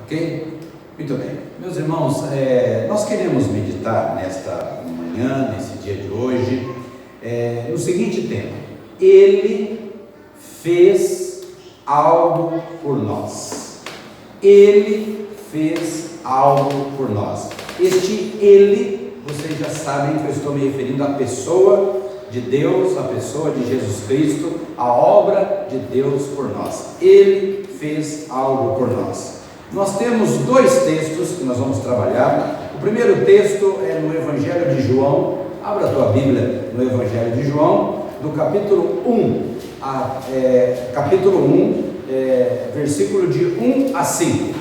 Ok? Muito bem. Meus irmãos, nós queremos meditar nesta manhã, nesse dia de hoje, no seguinte tema: Ele fez algo por nós. Ele fez algo por nós. Este Ele, vocês já sabem que eu estou me referindo à pessoa de Deus, à pessoa de Jesus Cristo, a obra de Deus por nós. Ele fez algo por nós. Nós temos dois textos que nós vamos trabalhar. O primeiro texto é no Evangelho de João. Abra a tua Bíblia no Evangelho de João, do capítulo 1, versículo de 1 a 5.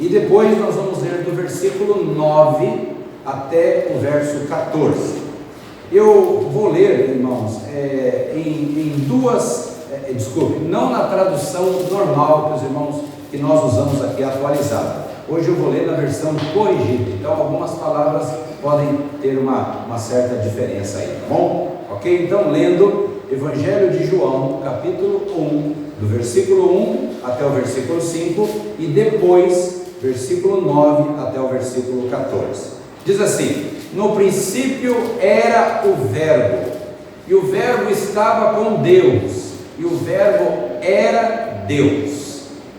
E depois nós vamos ler do versículo 9 até o verso 14. Eu vou ler, irmãos, não na tradução normal que os irmãos que nós usamos aqui atualizada. Hoje eu vou ler na versão corrigida, então algumas palavras podem ter uma certa diferença aí, tá bom? Ok? Então, lendo Evangelho de João, capítulo 1, do versículo 1 até o versículo 5, e depois, versículo 9 até o versículo 14. Diz assim: no princípio era o Verbo, e o Verbo estava com Deus, e o Verbo era Deus.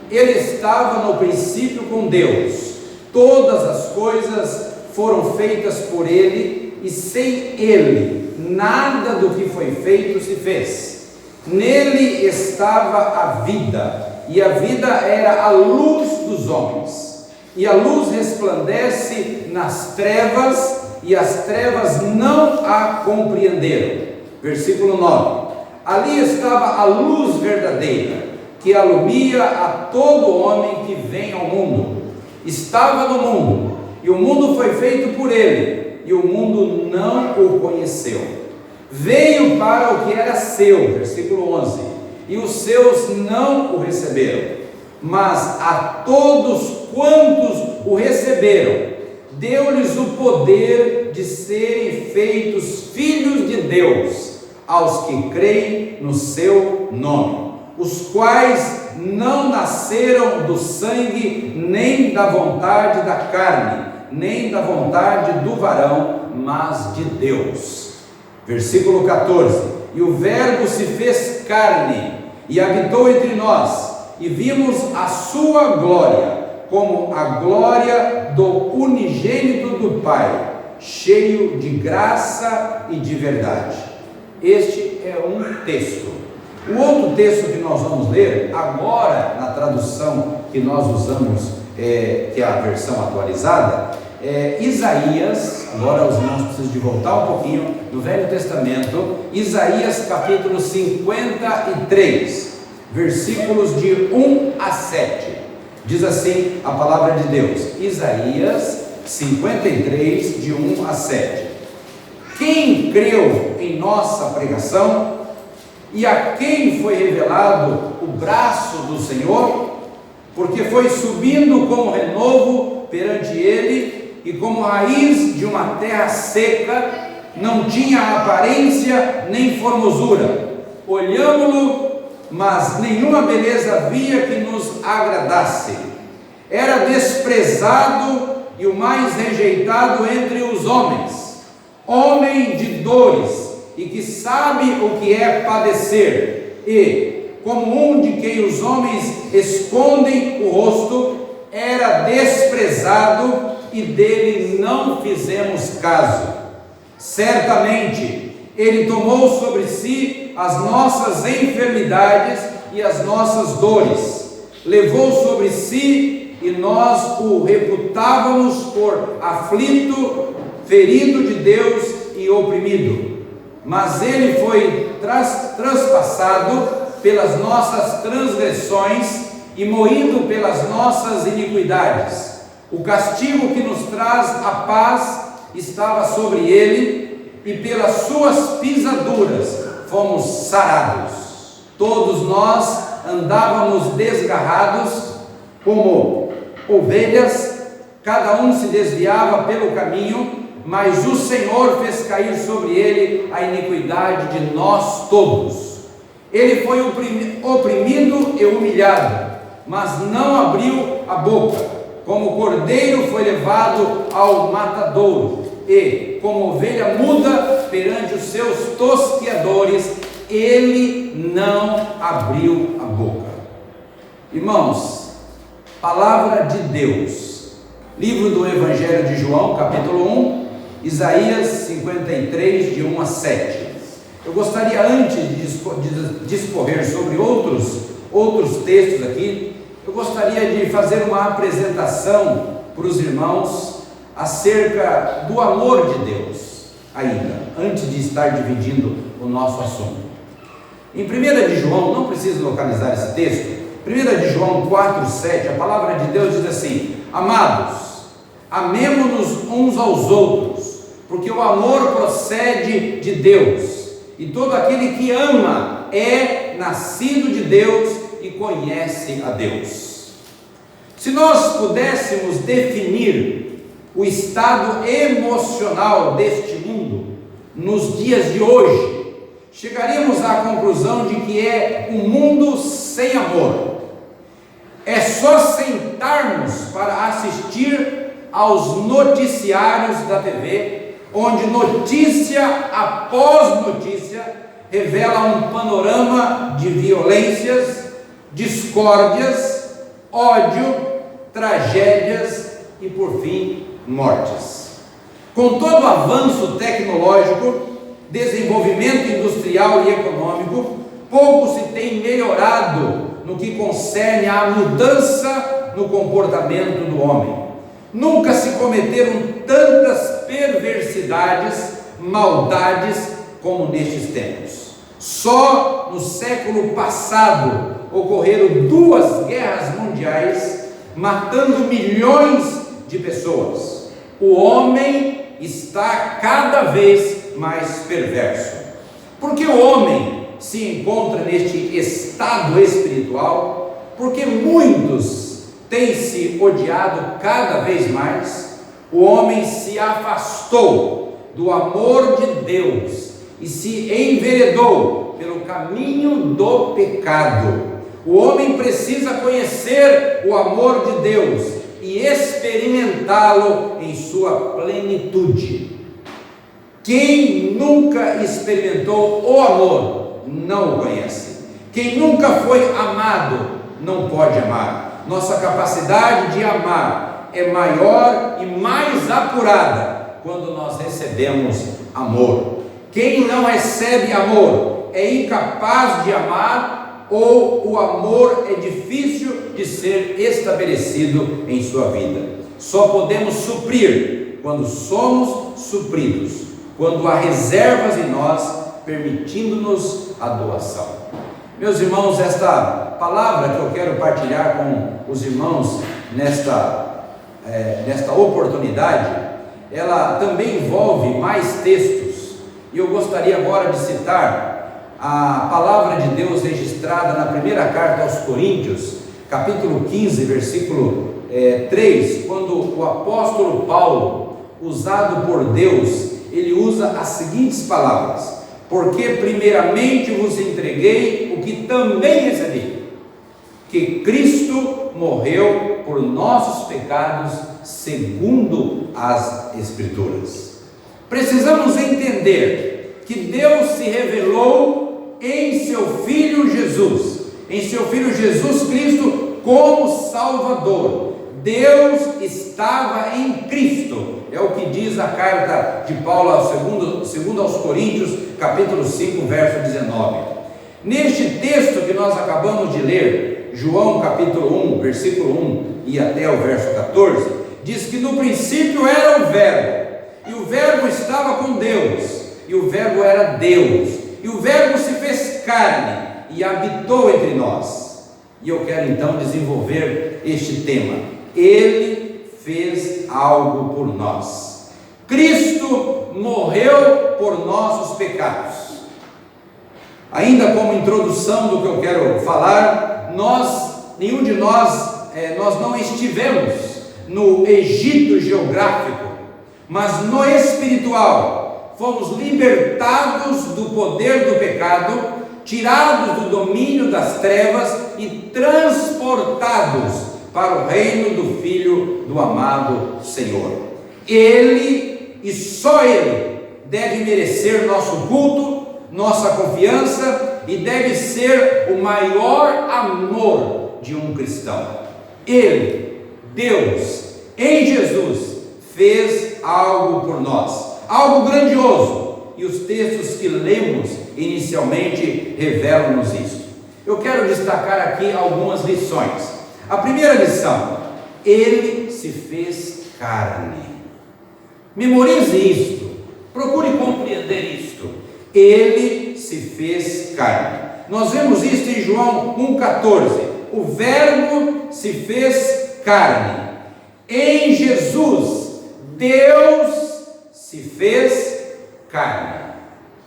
Ele estava no princípio com Deus. Todas as coisas foram feitas por Ele, e sem Ele nada do que foi feito se fez. Nele estava a vida, e a vida era a luz dos homens. E a luz resplandece nas trevas, e as trevas não a compreenderam. Versículo 9: ali estava a luz verdadeira, que alumia a todo homem que vem ao mundo. Estava no mundo, e o mundo foi feito por ele, e o mundo não o conheceu. Veio para o que era seu, versículo 11, e os seus não o receberam. Mas a todos quantos o receberam, deu-lhes o poder de serem feitos filhos de Deus, aos que creem no seu nome, os quais não nasceram do sangue, nem da vontade da carne, nem da vontade do varão, mas de Deus. Versículo 14: e o Verbo se fez carne, e habitou entre nós, e vimos a sua glória, como a glória do unigênito do Pai, cheio de graça e de verdade. Este é um texto. O outro texto que nós vamos ler, agora na tradução que nós usamos, que é a versão atualizada, é Isaías. Agora os irmãos precisam de voltar um pouquinho no Velho Testamento, Isaías capítulo 53, versículos de 1 a 7. Diz assim a palavra de Deus, Isaías 53, de 1 a 7. Quem creu em nossa pregação? E a quem foi revelado o braço do Senhor? Porque foi subindo como renovo perante ele, e como raiz de uma terra seca, não tinha aparência nem formosura. Olhámo-lo, mas nenhuma beleza havia que nos agradasse. Era desprezado e o mais rejeitado entre os homens, homem de dores, e que sabe o que é padecer, e, como um de quem os homens escondem o rosto, era desprezado, e dele não fizemos caso. Certamente, ele tomou sobre si as nossas enfermidades e as nossas dores, levou sobre si, e nós o reputávamos por aflito, ferido de Deus e oprimido. Mas ele foi transpassado pelas nossas transgressões e moído pelas nossas iniquidades. O castigo que nos traz a paz estava sobre ele, e pelas suas pisaduras fomos sarados. Todos nós andávamos desgarrados como ovelhas, cada um se desviava pelo caminho, mas o Senhor fez cair sobre ele a iniquidade de nós todos. Ele foi oprimido e humilhado, mas não abriu a boca. como o cordeiro foi levado ao matadouro, e como ovelha muda perante os seus tosqueadores, ele não abriu a boca. Irmãos, palavra de Deus, livro do Evangelho de João, capítulo 1, Isaías 53, de 1 a 7. Eu gostaria, antes de discorrer sobre outros textos aqui, eu gostaria de fazer uma apresentação para os irmãos acerca do amor de Deus, ainda, antes de estar dividindo o nosso assunto. Em 1 de João, não preciso localizar esse texto, 1 de João 4,7, a palavra de Deus diz assim: amados, amemo-nos uns aos outros, porque o amor procede de Deus, e todo aquele que ama é nascido de Deus e conhece a Deus. Se nós pudéssemos definir o estado emocional deste mundo nos dias de hoje, chegaríamos à conclusão de que é um mundo sem amor. É só sentarmos para assistir aos noticiários da TV, onde notícia após notícia revela um panorama de violências, discórdias, ódio, tragédias e, por fim, mortes. Com todo o avanço tecnológico, desenvolvimento industrial e econômico, pouco se tem melhorado no que concerne à mudança no comportamento do homem. Nunca se cometeram tantas perversidades, maldades como nestes tempos. Só no século passado ocorreram 2 guerras mundiais, matando milhões de pessoas. O homem está cada vez mais perverso. Porque o homem se encontra neste estado espiritual? Porque muitos têm se odiado cada vez mais. O homem se afastou do amor de Deus e se enveredou pelo caminho do pecado. O homem precisa conhecer o amor de Deus e experimentá-lo em sua plenitude. Quem nunca experimentou o amor não o conhece. Quem nunca foi amado não pode amar. Nossa capacidade de amar é maior e mais apurada quando nós recebemos amor. Quem não recebe amor é incapaz de amar, ou o amor é difícil de ser estabelecido em sua vida. Só podemos suprir quando somos supridos, quando há reservas em nós, permitindo-nos a doação. Meus irmãos, esta palavra que eu quero partilhar com os irmãos nesta oportunidade, ela também envolve mais textos, e eu gostaria agora de citar a palavra de Deus registrada na primeira carta aos Coríntios, capítulo 15, versículo 3, quando o apóstolo Paulo, usado por Deus, ele usa as seguintes palavras: porque primeiramente vos entreguei o que também recebi, que Cristo morreu por nossos pecados segundo as Escrituras. Precisamos entender que Deus se revelou em seu Filho Jesus, Cristo como Salvador. Deus estava em Cristo, é o que diz a carta de Paulo segundo aos Coríntios, capítulo 5, verso 19. Neste texto que nós acabamos de ler, João capítulo 1, versículo 1 e até o verso 14, diz que no princípio era o Verbo, e o Verbo estava com Deus, e o Verbo era Deus, e o Verbo se fez carne e habitou entre nós. E eu quero então desenvolver este tema. Ele fez algo por nós. Cristo morreu por nossos pecados. Ainda como introdução do que eu quero falar, nenhum de nós não estivemos no Egito geográfico, mas no espiritual. Fomos libertados do poder do pecado, tirados do domínio das trevas e transportados para o reino do Filho do amado Senhor. Ele e só Ele deve merecer nosso culto, nossa confiança e deve ser o maior amor de um cristão. Ele, Deus, em Jesus, fez algo por nós, algo grandioso, e os textos que lemos inicialmente revelam-nos isso. Eu quero destacar aqui algumas lições. A primeira lição: Ele se fez carne. Memorize isto, procure compreender isto. Ele se fez carne. Nós vemos isto em João 1,14. O Verbo se fez carne. Em Jesus, Deus se fez carne.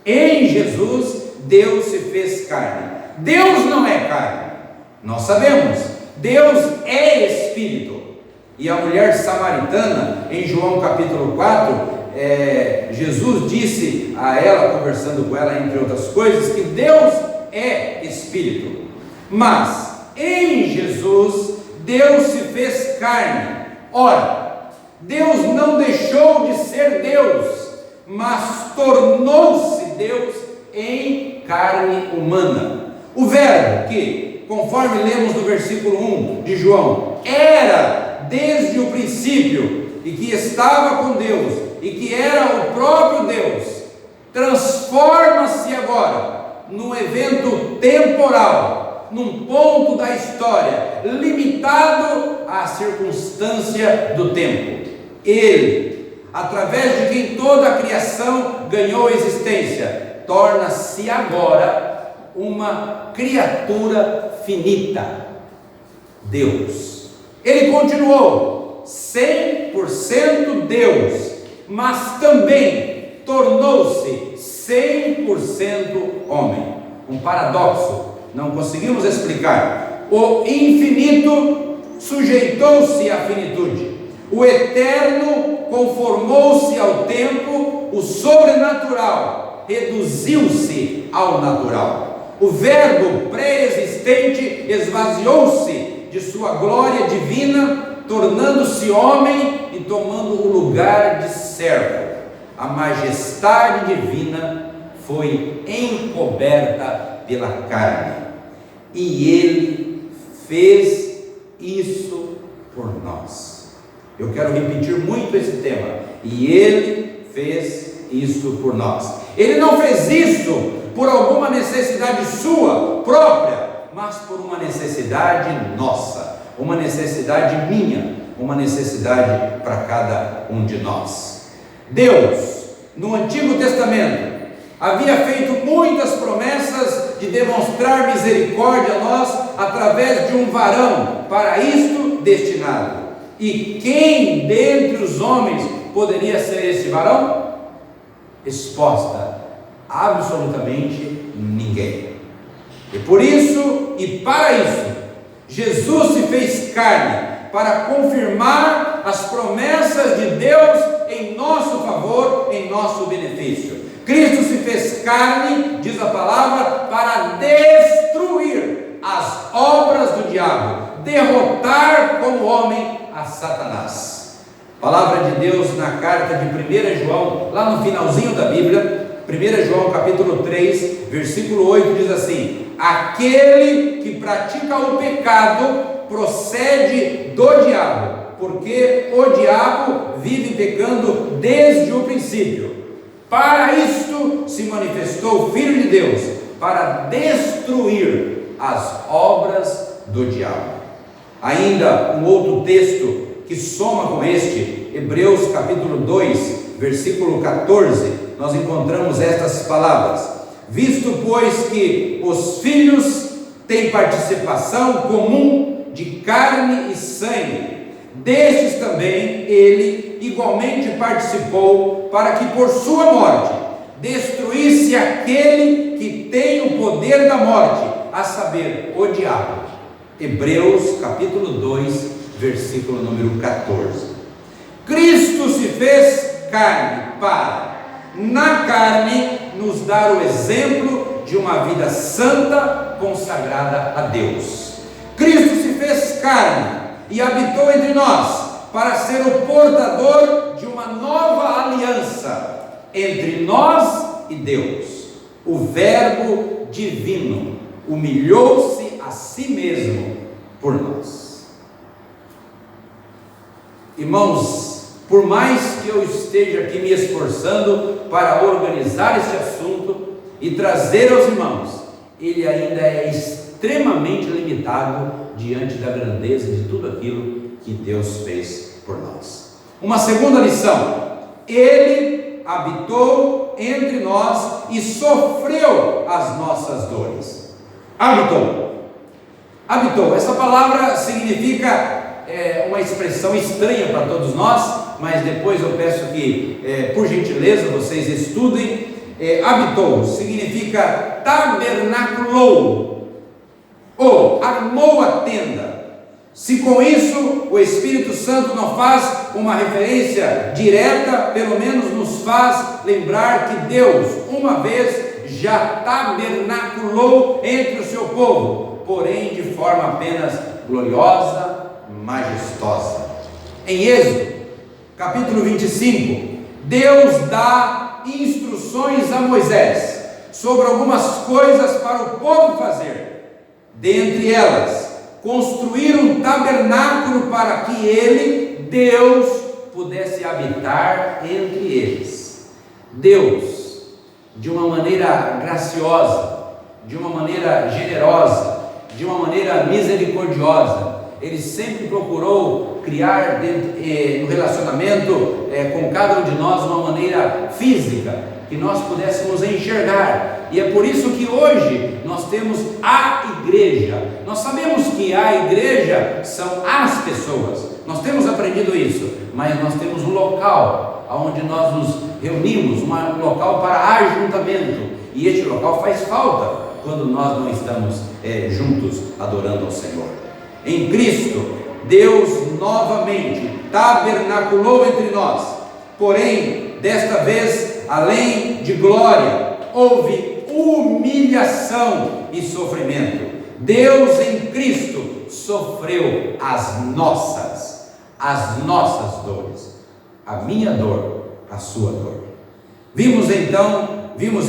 Em Jesus, Deus se fez carne. Deus não é carne, nós sabemos. Deus é Espírito. E a mulher samaritana, em João capítulo 4, Jesus disse a ela, conversando com ela, entre outras coisas, que Deus é Espírito. Mas em Jesus, Deus se fez carne. Ora, Deus não deixou de ser Deus, mas tornou-se Deus em carne humana. O Verbo que, conforme lemos no versículo 1 de João, era desde o princípio e que estava com Deus e que era o próprio Deus, transforma-se agora num evento temporal, num ponto da história limitado à circunstância do tempo. Ele, através de quem toda a criação ganhou existência, torna-se agora uma criatura finita, Deus. Ele continuou 100% Deus, mas também tornou-se 100% homem. Um paradoxo, não conseguimos explicar. O infinito sujeitou-se à finitude, o eterno conformou-se ao tempo, o sobrenatural reduziu-se ao natural. O Verbo pré-existente esvaziou-se de sua glória divina, tornando-se homem e tomando o lugar de servo. A majestade divina foi encoberta pela carne, e Ele fez isso por nós. Eu quero repetir muito esse tema. E Ele fez isso por nós. Ele não fez isso por alguma necessidade sua própria, mas por uma necessidade nossa, uma necessidade minha, uma necessidade para cada um de nós. Deus, no Antigo Testamento, havia feito muitas promessas de demonstrar misericórdia a nós através de um varão para isto destinado. E quem dentre os homens poderia ser esse varão? Resposta: absolutamente ninguém. E por isso, e para isso, Jesus se fez carne para confirmar as promessas de Deus em nosso favor, em nosso benefício. Cristo se fez carne, diz a palavra, para destruir as obras do diabo, derrotar como homem a Satanás. Palavra de Deus na carta de 1 João, lá no finalzinho da Bíblia, 1 João capítulo 3, versículo 8, diz assim: aquele que pratica o pecado procede do diabo, porque o diabo vive pecando desde o princípio. Para isto se manifestou o Filho de Deus, para destruir as obras do diabo. Ainda um outro texto que soma com este, Hebreus capítulo 2, versículo 14, nós encontramos estas palavras: visto pois que os filhos têm participação comum de carne e sangue, destes também ele igualmente participou, para que por sua morte destruísse aquele que tem o poder da morte, a saber, o diabo. Hebreus capítulo 2, versículo número 14. Cristo se fez carne para, na carne, nos dar o exemplo de uma vida santa, consagrada a Deus. Cristo se fez carne e habitou entre nós, para ser o portador de uma nova aliança entre nós e Deus. O Verbo divino humilhou-se a si mesmo por nós. Irmãos, por mais que eu esteja aqui me esforçando para organizar esse assunto e trazer aos irmãos, ele ainda é extremamente limitado diante da grandeza de tudo aquilo que Deus fez por nós. Uma segunda lição: Ele habitou entre nós e sofreu as nossas dores. Habitou, essa palavra significa uma expressão estranha para todos nós, mas depois eu peço que, por gentileza, vocês estudem. Habitou significa tabernaculou, ou armou a tenda. Se com isso o Espírito Santo não faz uma referência direta, pelo menos nos faz lembrar que Deus uma vez já tabernaculou entre o seu povo, porém de forma apenas gloriosa, majestosa. Em Êxodo, capítulo 25, Deus dá instruções a Moisés sobre algumas coisas para o povo fazer. Dentre elas, construir um tabernáculo para que ele, Deus, pudesse habitar entre eles. Deus, de uma maneira graciosa, de uma maneira generosa, de uma maneira misericordiosa, Ele sempre procurou criar no relacionamento com cada um de nós uma maneira física, que nós pudéssemos enxergar. E é por isso que hoje nós temos a igreja. Nós sabemos que a igreja são as pessoas, nós temos aprendido isso, mas nós temos um local onde nós nos reunimos, um local para ajuntamento, e este local faz falta quando nós não estamos juntos adorando ao Senhor. Em Cristo, Deus novamente tabernaculou entre nós, porém, desta vez, além de glória, houve humilhação e sofrimento. Deus em Cristo sofreu as nossas dores, a minha dor, a sua dor. Vimos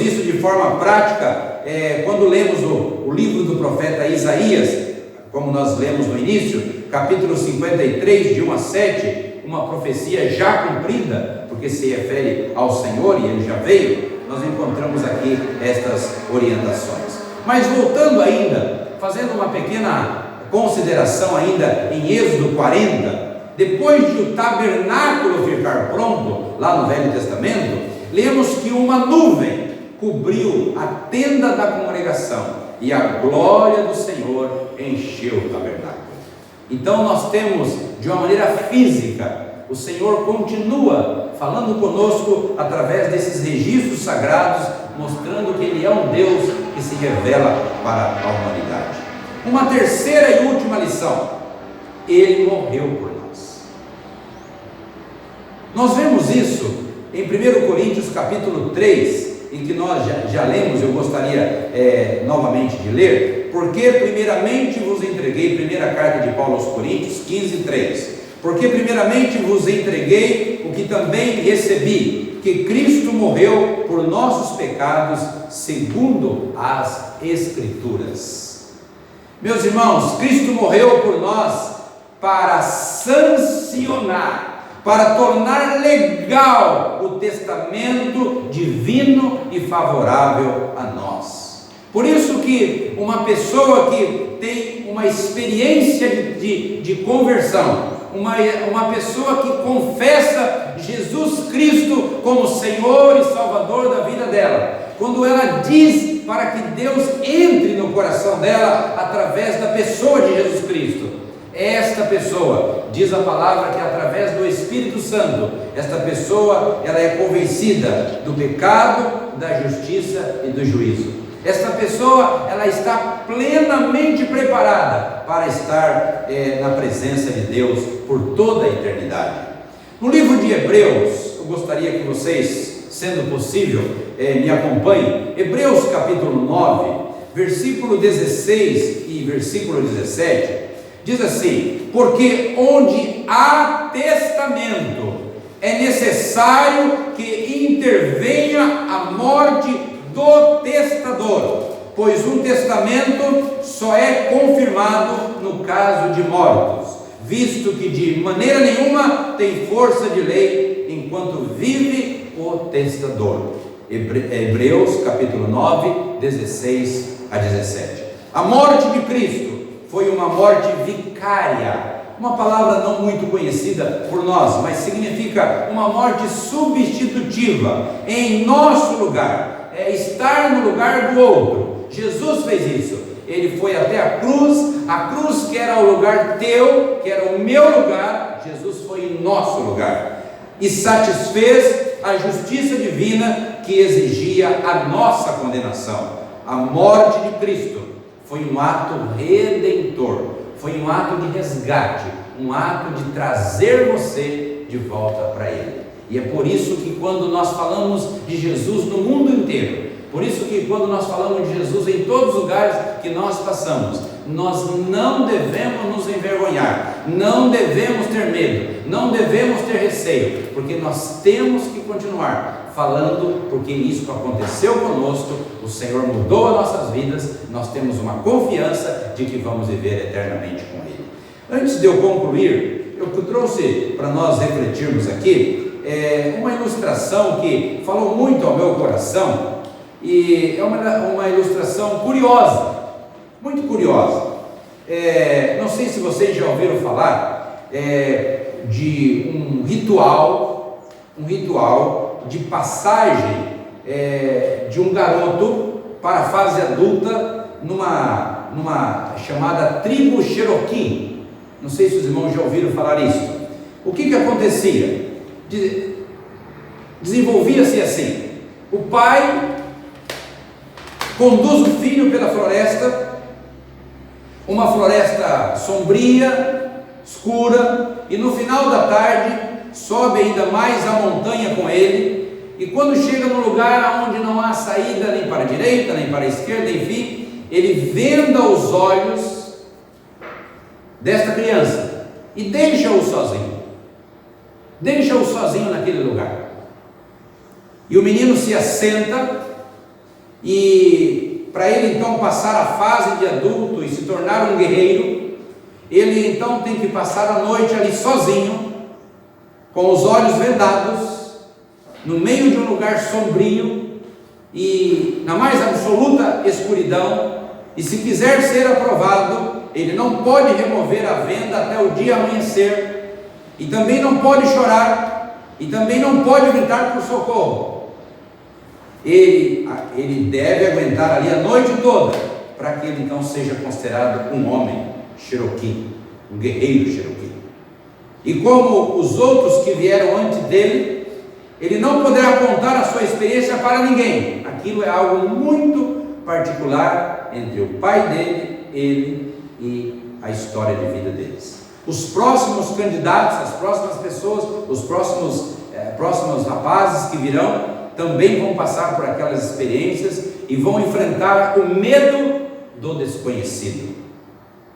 isso de forma prática quando lemos o livro do profeta Isaías, como nós lemos no início, capítulo 53, de 1 a 7, uma profecia já cumprida, porque se refere ao Senhor e Ele já veio. Nós encontramos aqui estas orientações. Mas voltando ainda, fazendo uma pequena consideração ainda em Êxodo 40, depois de o tabernáculo ficar pronto, lá no Velho Testamento, lemos que uma nuvem cobriu a tenda da congregação e a glória do Senhor encheu o tabernáculo. Então nós temos, de uma maneira física, o Senhor continua falando conosco através desses registros sagrados, mostrando que Ele é um Deus que se revela para a humanidade. Uma terceira e última lição: Ele morreu por nós. Nós vemos isso em 1 Coríntios capítulo 3, em que nós já lemos. Eu gostaria novamente de ler, porque primeiramente vos entreguei, primeira carta de Paulo aos Coríntios 15:3, porque primeiramente vos entreguei o que também recebi, que Cristo morreu por nossos pecados, segundo as Escrituras. Meus irmãos, Cristo morreu por nós para sancionar, para tornar legal o testamento divino e favorável a nós. Por isso que uma pessoa que tem uma experiência de conversão, uma pessoa que confessa Jesus Cristo como Senhor e Salvador da vida dela, quando ela diz para que Deus entre no coração dela através da pessoa de Jesus Cristo, esta pessoa, diz a palavra que através do Espírito Santo, esta pessoa ela é convencida do pecado, da justiça e do juízo. Esta pessoa ela está plenamente preparada para estar na presença de Deus por toda a eternidade. No livro de Hebreus, eu gostaria que vocês, sendo possível, me acompanhem. Hebreus capítulo 9, versículo 16 e versículo 17. Diz assim: porque onde há testamento, é necessário que intervenha a morte do testador, pois um testamento só é confirmado no caso de mortos, visto que de maneira nenhuma tem força de lei enquanto vive o testador. Hebreus capítulo 9, 16 a 17. A morte de Cristo foi uma morte vicária, uma palavra não muito conhecida por nós, mas significa uma morte substitutiva, em nosso lugar, é estar no lugar do outro. Jesus fez isso, ele foi até a cruz que era o lugar teu, que era o meu lugar, Jesus foi em nosso lugar, e satisfez a justiça divina que exigia a nossa condenação. A morte de Cristo foi um ato redentor, foi um ato de resgate, um ato de trazer você de volta para Ele. E é por isso que quando nós falamos de Jesus no mundo inteiro, por isso que quando nós falamos de Jesus em todos os lugares que nós passamos, nós não devemos nos envergonhar, não devemos ter medo, não devemos ter receio, porque nós temos que continuar falando, porque isso aconteceu conosco, o Senhor mudou as nossas vidas, nós temos uma confiança de que vamos viver eternamente com Ele. Antes de eu concluir, eu trouxe para nós refletirmos aqui uma ilustração que falou muito ao meu coração, e é uma ilustração curiosa, muito curiosa. Não sei se vocês já ouviram falar de um ritual de passagem de um garoto para a fase adulta numa chamada tribo Cherokee. Não sei se os irmãos já ouviram falar isso. O que acontecia? Desenvolvia-se assim: o pai conduz o filho pela floresta, uma floresta sombria, escura, e no final da tarde sobe ainda mais a montanha com ele, e quando chega no lugar onde não há saída nem para a direita, nem para a esquerda, enfim, ele venda os olhos desta criança e deixa-o sozinho naquele lugar. E o menino se assenta, e para ele então passar a fase de adulto e se tornar um guerreiro, ele então tem que passar a noite ali sozinho, com os olhos vendados, no meio de um lugar sombrio e na mais absoluta escuridão. E se quiser ser aprovado, ele não pode remover a venda até o dia amanhecer, e também não pode chorar, e também não pode gritar por socorro. Ele deve aguentar ali a noite toda, para que ele então seja considerado um homem Cherokee, um guerreiro Cherokee. E como os outros que vieram antes dele, ele não poderá contar a sua experiência para ninguém. Aquilo é algo muito particular entre o pai dele, ele e a história de vida deles. Os próximos candidatos, as próximas pessoas, os próximos rapazes que virão, também vão passar por aquelas experiências e vão enfrentar o medo do desconhecido.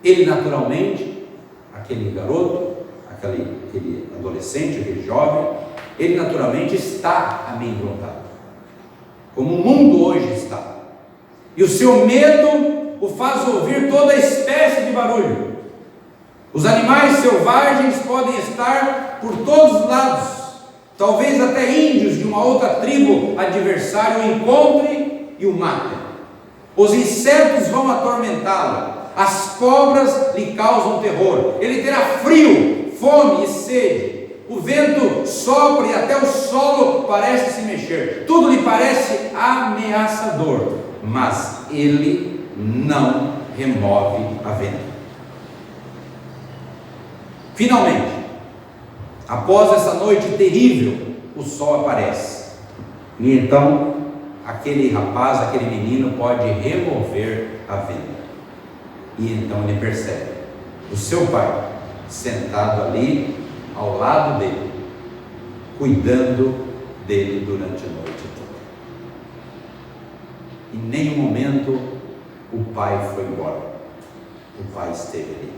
Ele naturalmente, aquele garoto, aquele adolescente, aquele jovem, ele naturalmente está amedrontado, como o mundo hoje está, e o seu medo o faz ouvir toda espécie de barulho. Os animais selvagens podem estar por todos os lados, talvez até índios de uma outra tribo adversária o encontrem e o matem. Os insetos vão atormentá-lo, as cobras lhe causam terror, ele terá frio, fome e sede, o vento sopra e até o solo parece se mexer, tudo lhe parece ameaçador, mas ele não remove a venda. Finalmente, após essa noite terrível, o sol aparece, e então aquele rapaz, aquele menino pode remover a venda, e então ele percebe o seu pai sentado ali ao lado dele, cuidando dele durante a noite toda. Em nenhum momento o pai foi embora, o pai esteve ali.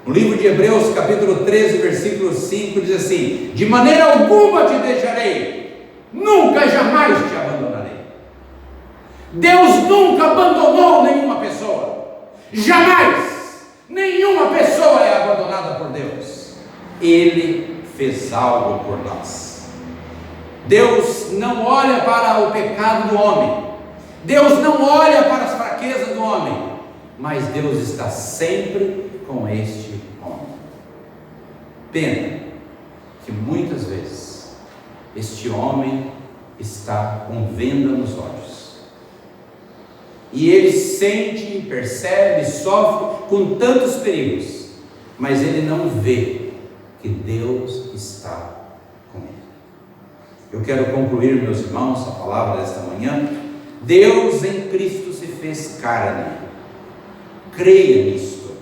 No livro de Hebreus, capítulo 13, versículo 5, diz assim: de maneira alguma te deixarei, nunca jamais te abandonarei. Deus nunca abandonou nenhuma pessoa, jamais. Nenhuma pessoa é abandonada por Deus. Ele fez algo por nós. Deus não olha para o pecado do homem, Deus não olha para as fraquezas do homem, mas Deus está sempre com este homem. Pena que muitas vezes este homem está com venda nos olhos, e ele sente, percebe, sofre com tantos perigos, mas ele não vê que Deus está com ele. Eu quero concluir, meus irmãos, a palavra desta manhã. Deus em Cristo se fez carne. Creia nisto.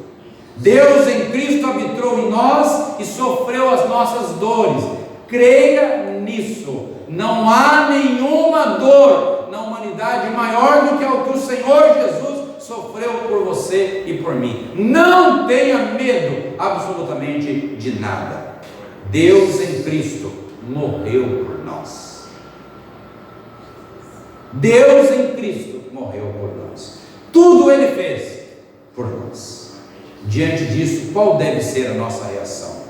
Deus em Cristo habitou em nós e sofreu as nossas dores. Creia nisso. Não há nenhuma dor na humanidade maior do que o que o Senhor Jesus sofreu por você e por mim. Não tenha medo absolutamente de nada. Deus em Cristo morreu por nós. Deus em Cristo morreu por nós. Tudo Ele fez por nós. Diante disso, qual deve ser a nossa reação?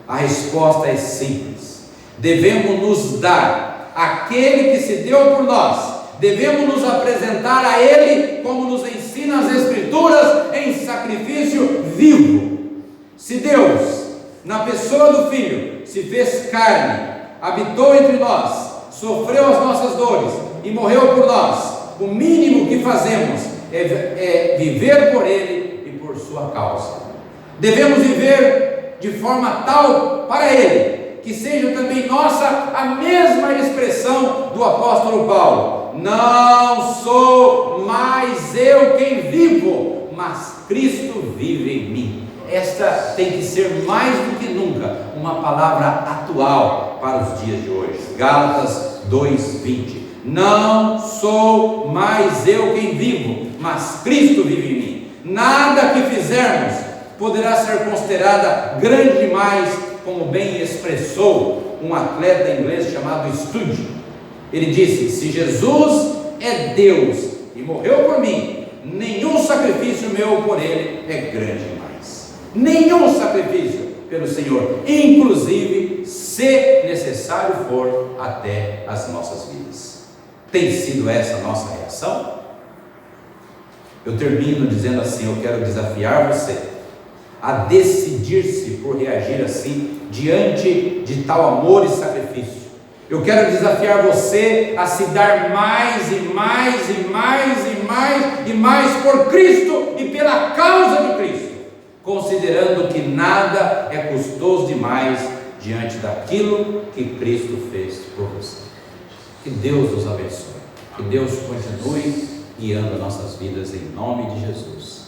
A resposta é simples. Devemos nos dar àquele que se deu por nós. Devemos nos apresentar a Ele, como nos ensina as Escrituras, em sacrifício vivo. Se Deus, na pessoa do Filho, se fez carne, habitou entre nós, sofreu as nossas dores e morreu por nós, o mínimo que fazemos é viver por Ele e por sua causa. Devemos viver de forma tal para Ele, que seja também nossa a mesma expressão do apóstolo Paulo: não sou mais eu quem vivo, mas Cristo vive em mim. Esta tem que ser mais do que nunca uma palavra atual para os dias de hoje. Gálatas 2:20. Não sou mais eu quem vivo, mas Cristo vive em mim. Nada que fizermos poderá ser considerada grande demais, como bem expressou um atleta inglês chamado Sturge. Ele disse: se Jesus é Deus e morreu por mim, nenhum sacrifício meu por Ele é grande demais. Nenhum sacrifício pelo Senhor, inclusive se necessário for até as nossas vidas. Tem sido essa a nossa reação? Eu termino dizendo assim: eu quero desafiar você a decidir-se por reagir assim diante de tal amor e sacrifício. Eu quero desafiar você a se dar mais e mais e mais e mais e mais por Cristo e pela causa de Cristo, considerando que nada é custoso demais diante daquilo que Cristo fez por você. Que Deus nos abençoe, que Deus continue guiando nossas vidas em nome de Jesus.